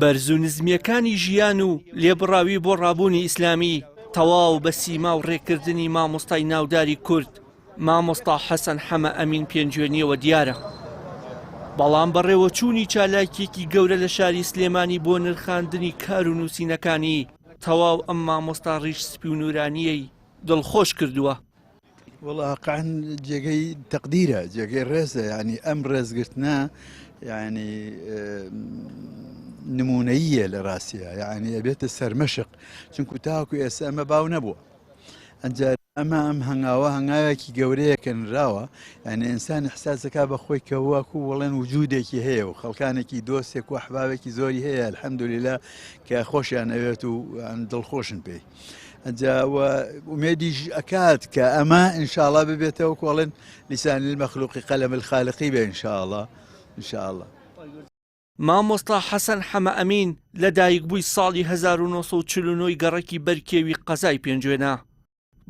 بەرز و نزمیەکانی ژیان و لێبڕاوی بۆ ڕابوونی ئیسلامی تەواو بە سیما و ڕێکردنی مامۆستای ناوداری کورد مامۆستا حەسەن حەمە ئەمین پێنجوێنیەوە دیارە. بەڵام بەڕێوەچوونی چالاکیەکی گەورە لە شاری سلێمانی بۆ نرخاندنی کار و نووسینەکانی تەواو ئەم مامۆستا ڕیش سپی و نورانیەی دڵخۆش کردووە. واقعا جێگەی تەقدیرە، جێگەی ڕێزە، ینی ئەم ڕێزگرتنە ینی نمونەیە لە ڕاستیە، یعنی ئەبێتە سەرمەشق، چونکو تاکو ئێستا ئەمە باو نەبووە. ئەنجا ئەمە ئەم هەنگاوە هەنگاوێکی گەورەیە کە نراوە، یعنی ئینسان حساسەکە بەخۆی کە وەکو وەڵێن وجودێکی هەیە و خەڵکانێکی دۆستێک و ئەحبابێکی زۆری هەیە الحەمدولیلا کە خۆشیان ئەوێت و دڵخۆشن پێی. ئەنجا ومێدیش ئەکات کە ئەمە ئینشاءڵڵا ببێتەوە کۆڵێن لیسانی المەخلوقی قەلەم الخالقی بێ ئینشاءڵڵا ئینشاءڵڵا. مامۆستا حەسەن حەمە ئەمین لە دایکبووی ساڵی 1949 گەڕەکی بەرکێوی قەزای پێنجوێنە.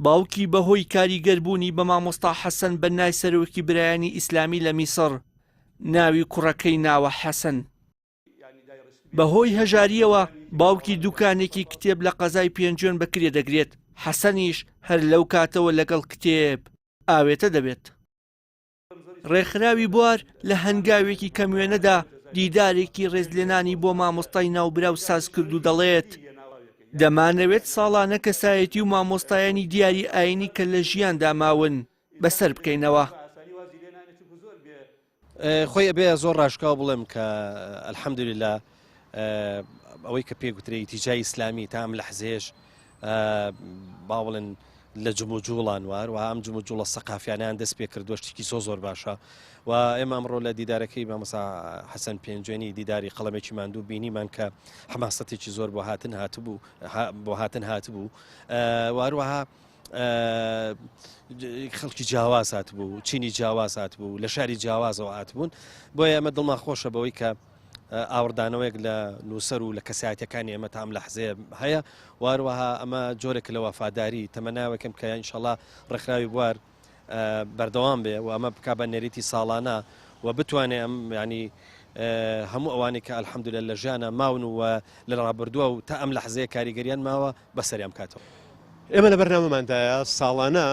باوکی بەهۆی کاریگەربوونی بە مامۆستا حەسەن بەنای سەرۆکی برایانی ئیسلامی لە میسر ناوی کوڕەکەی ناوە حەسەن. بەهۆی هەژاریەوە باوکی دوکانێکی کتێب لە قەزای پێنجوێن بەکرێ دەگرێت. حەسەنیش هەر لەو کاتەوە لەگەڵ کتێب ئاوێتە دەبێت. ڕێکخراوی بوار لە هەنگاوێکی کەموێنەدا دیدارێکی ڕێزلێنانی بۆ مامۆستای ناوبرا و ساز کرد و دەڵێت دەمانەوێت ساڵانە کەسایەتی و مامۆستایانی دیاری ئاینی کە لە ژیاندا ماون بەسەر بکەینەوە. خۆی ئەبێ زۆر ڕاشکاو بڵێم کە ئەلحەمدولیلا ئەوەی کە پێگوترێ ئیتیجای ئیسلامی تا ئەم لەحزێش با بڵێن لە جموجوڵان وار و ئەم جموجوڵە سەقافیانیان دەست پێ کردووە شتێکی زۆر باشە و ئێمە ئەمڕۆ لە دیدارەکەی مامۆستا حەسەن پێنجوێنی دیداری قەڵەمێکی ماندوو بینیمان کە حماسەتێکی زۆر بۆ هاتن هاتبوو واروەها خەڵکی جیاواز هاتبوو، چینی جیاواز هاتبوو، لە شاری جیاوازەوە هاتبوون. بۆیە ئەمە دڵمان خۆشە بەوەی کە ئاوردانەوەیەک لە نووسەر و لە کەسایەتەکانی ئێمە تام لە حزەیە هەیە. واروەها ئەمە جۆرێک لە وەفاداری تەمەناوەکەم کە ئینشەڵڵا ڕێکخراوی بوار بەردەوام بێ و ئەمە بکا بە نێریتی ساڵانە و بتوانێ ئەم ینی هەموو ئەوانێک کە ئەلحەمدولیلا لە ژیانە ماون و لە ڕابردووە و تا ئەم لەحزەیە کاریگەریان ماوە بەسەریان کاتەوە. ئێمە لە بەرنامەماندایە ساڵانە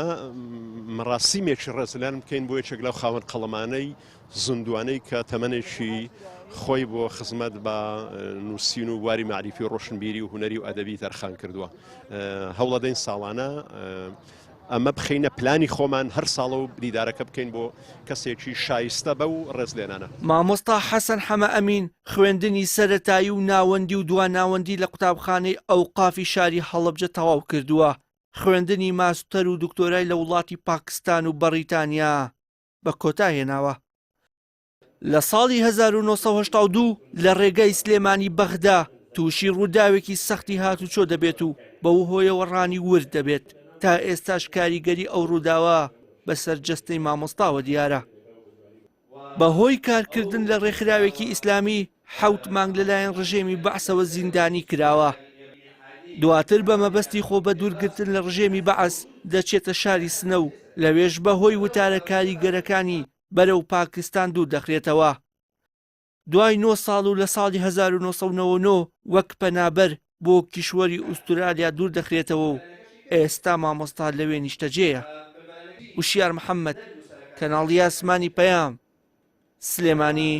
مەراسیمێکی ڕێزلێن بکەین بۆ یەکێک لەو خاوەن قەڵەمانەی زیندوانەی کە تەمەنێکی خۆی بۆ خزمەت بە نووسین و واری معریفی و ڕۆشنبیری و هونەری و ئەدەبی تەرخان کردووە. هەوڵەدەین ساڵانە ئەمە بخینە پلانی خۆمان هەر ساڵە و دیدارەکە بکەین بۆ کەسێکی شایستە بە و ڕێزلێنانە. مامۆستا حەسەن حەمە ئەمین خوێندنی سەرەتایی و ناوەندی و دواناوەندی لە قوتابخانەی ئەوقافی شاری هەڵەبجە تەواو کردووە. خوێندنی ماستەر و دکتۆرای لە وڵاتی پاکستان و بەریتانیا بە کۆتا هێناوە. لە ساڵی 1982 لە ڕێگای سلێمانی بەغدا تووشی ڕووداوێکی سەختی هاتوچۆ دەبێت و بەو هۆیەوە ڕانی ورد دەبێت. تا ئێستاش کاریگەری ئەو ڕووداوە بەسەر جەستەی مامۆستاوە دیارە. بەهۆی کارکردن لە ڕێکخراوێکی ئیسلامی 7 مانگ لەلایەن ڕژێمی بەعسەوە زیندانی کراوە. دواتر بە مەبەستی خۆ بە دوورگرتن لە ڕژێمی بەعس دەچێتە شاری سنە و لەوێش بەهۆی وتارە کاریگەرەکانی بەرەو پاکستان دوور دەخرێتەوە. دوای 9 ساڵ و لە ساڵی 1999 وەک پەنابەر بۆ کیشوەری ئوسترالیا دوور دەخرێتەوە و ئێستا مامۆستا لەوێ نیشتەجێیە. وشیار محەممەد، کەناڵی ئاسمانی پەیام، سلێمانی.